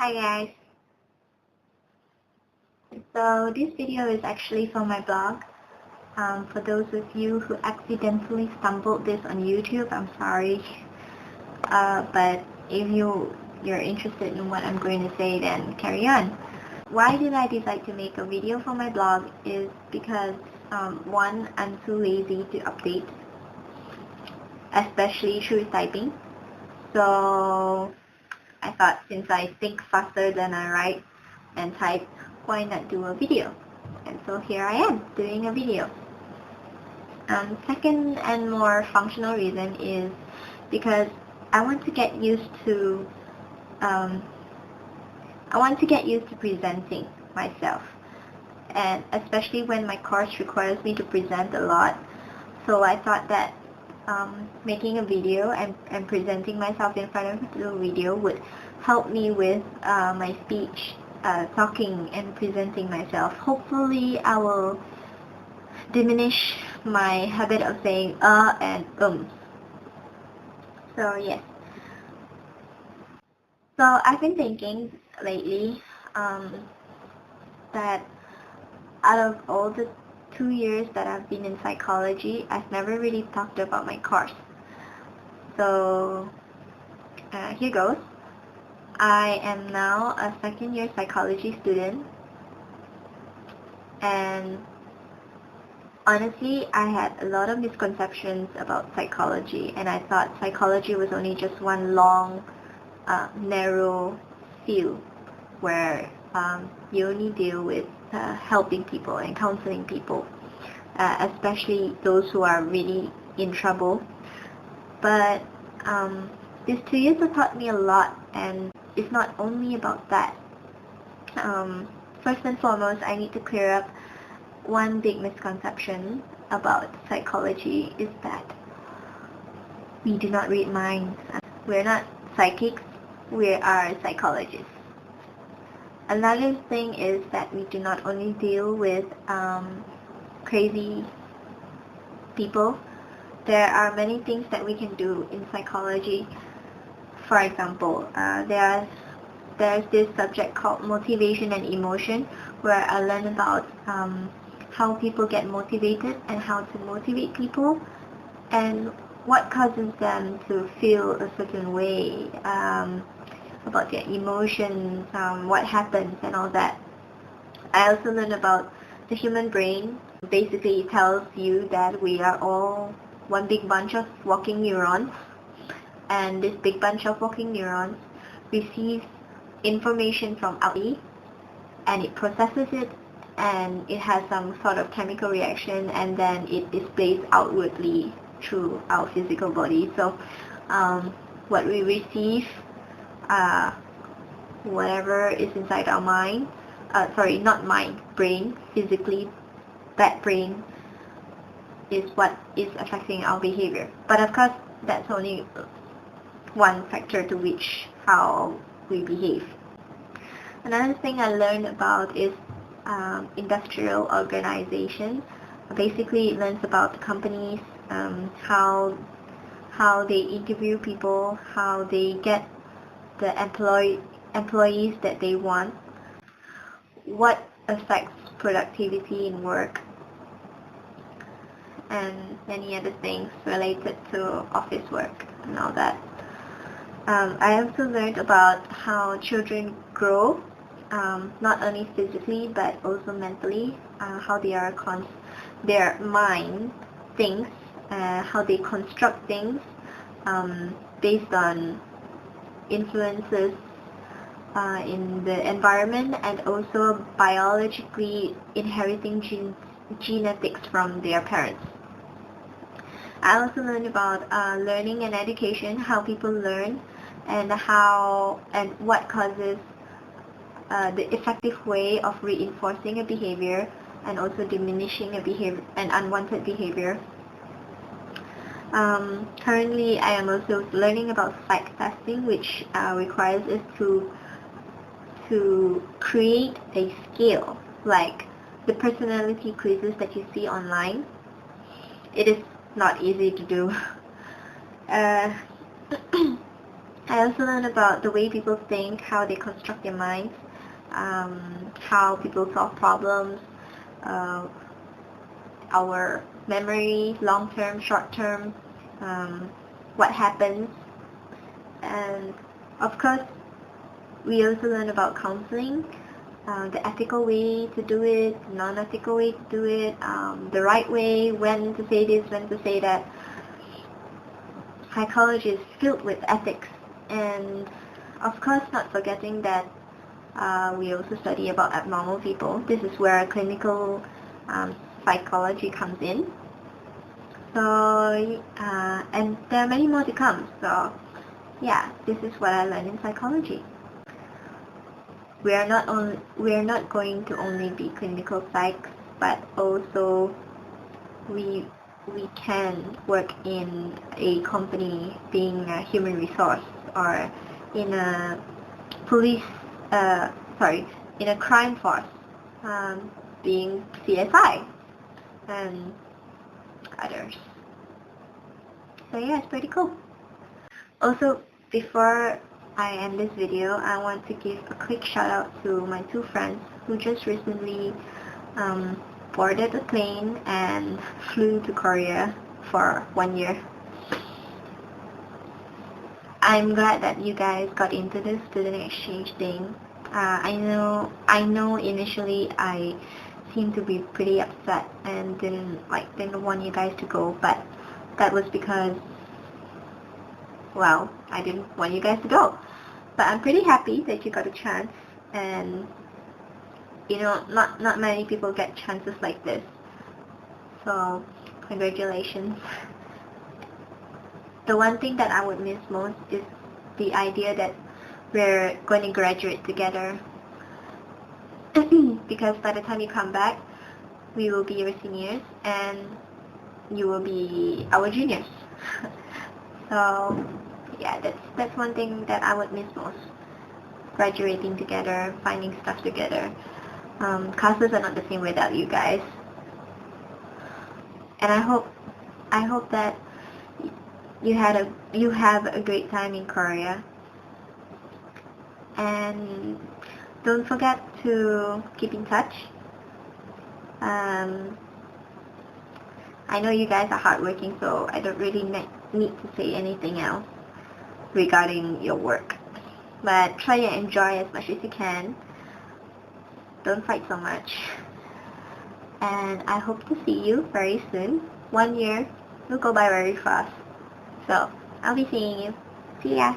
Hi guys. So this video is actually for my blog. For those of you who accidentally stumbled this on YouTube, I'm sorry. But if you're interested in what I'm going to say, then carry on. Why did I decide to make a video for my blog is because one, I'm too lazy to update, especially through typing. So I thought since I think faster than I write and type, why not do a video? And so here I am doing a video. Second and more functional reason is because I want to get used to presenting myself, and especially when my course requires me to present a lot. So I thought that making a video and presenting myself in front of the video would help me with my speech, talking and presenting myself. Hopefully I will diminish my habit of saying and So yes. So I've been thinking lately that out of all the 2 years that I've been in psychology, I've never really talked about my course. So here goes. I am now a second year psychology student, and honestly, I had a lot of misconceptions about psychology, and I thought psychology was only just one long, narrow field where you only deal with helping people and counseling people, especially those who are really in trouble. But these 2 years have taught me a lot, and it's not only about that. First and foremost, I need to clear up one big misconception about psychology is that we do not read minds. We're not psychics, we are psychologists. Another thing is that we do not only deal with crazy people. There are many things that we can do in psychology. For example, there's this subject called motivation and emotion, where I learn about how people get motivated and how to motivate people, and what causes them to feel a certain way, about their emotions, what happens and all that. I also learn about the human brain. Basically, it tells you that we are all one big bunch of walking neurons, and this big bunch of walking neurons receives information from outside, and it processes it, and it has some sort of chemical reaction, and then it displays outwardly through our physical body. So what we receive, whatever is inside our mind, not mind, brain, physically, that brain is what is affecting our behavior. But of course, that's only one factor to which how we behave. Another thing I learned about is industrial organization. Basically, it learns about the companies, how they interview people, how they get the employees that they want, what affects productivity in work, and many other things related to office work and all that. I also learned about how children grow, not only physically but also mentally, how their mind thinks, how they construct things based on influences in the environment, and also biologically inheriting genetics from their parents. I also learned about learning and education, how people learn, and what causes the effective way of reinforcing a behavior and also diminishing a behavior, an unwanted behavior. Currently, I am also learning about psych testing, which requires us to create a skill, like the personality quizzes that you see online. It is not easy to do. I also learned about the way people think, how they construct their minds, how people solve problems, uh, our memory, long-term, short-term, what happens, and of course, we also learn about counseling, the ethical way to do it, non-ethical way to do it, the right way, when to say this, when to say that. Psychology is filled with ethics, and of course not forgetting that we also study about abnormal people. This is where clinical psychology comes in. So, and there are many more to come. So, yeah, this is what I learned in psychology. We are not going to only be clinical psychs, but also we can work in a company being a human resource, or in a police, in a crime force, being CSI and others. So yeah, it's pretty cool. Also, before I end this video, I want to give a quick shout out to my two friends who just recently boarded a plane and flew to Korea for 1 year. I'm glad that you guys got into this student exchange thing. I know initially I seemed to be pretty upset and didn't want you guys to go, but that was because, well, I didn't want you guys to go. But I'm pretty happy that you got a chance, and not many people get chances like this. So, congratulations. The one thing that I would miss most is the idea that we're going to graduate together. Because by the time you come back, we will be your seniors and you will be our juniors. So, yeah, that's one thing that I would miss most. Graduating together, finding stuff together. Classes are not the same without you guys. And I hope that you have a great time in Korea. And don't forget to keep in touch. I know you guys are hardworking, so I don't really need to say anything else regarding your work. But try to enjoy as much as you can. Don't fight so much. And I hope to see you very soon. 1 year will go by very fast. So, I'll be seeing you. See ya!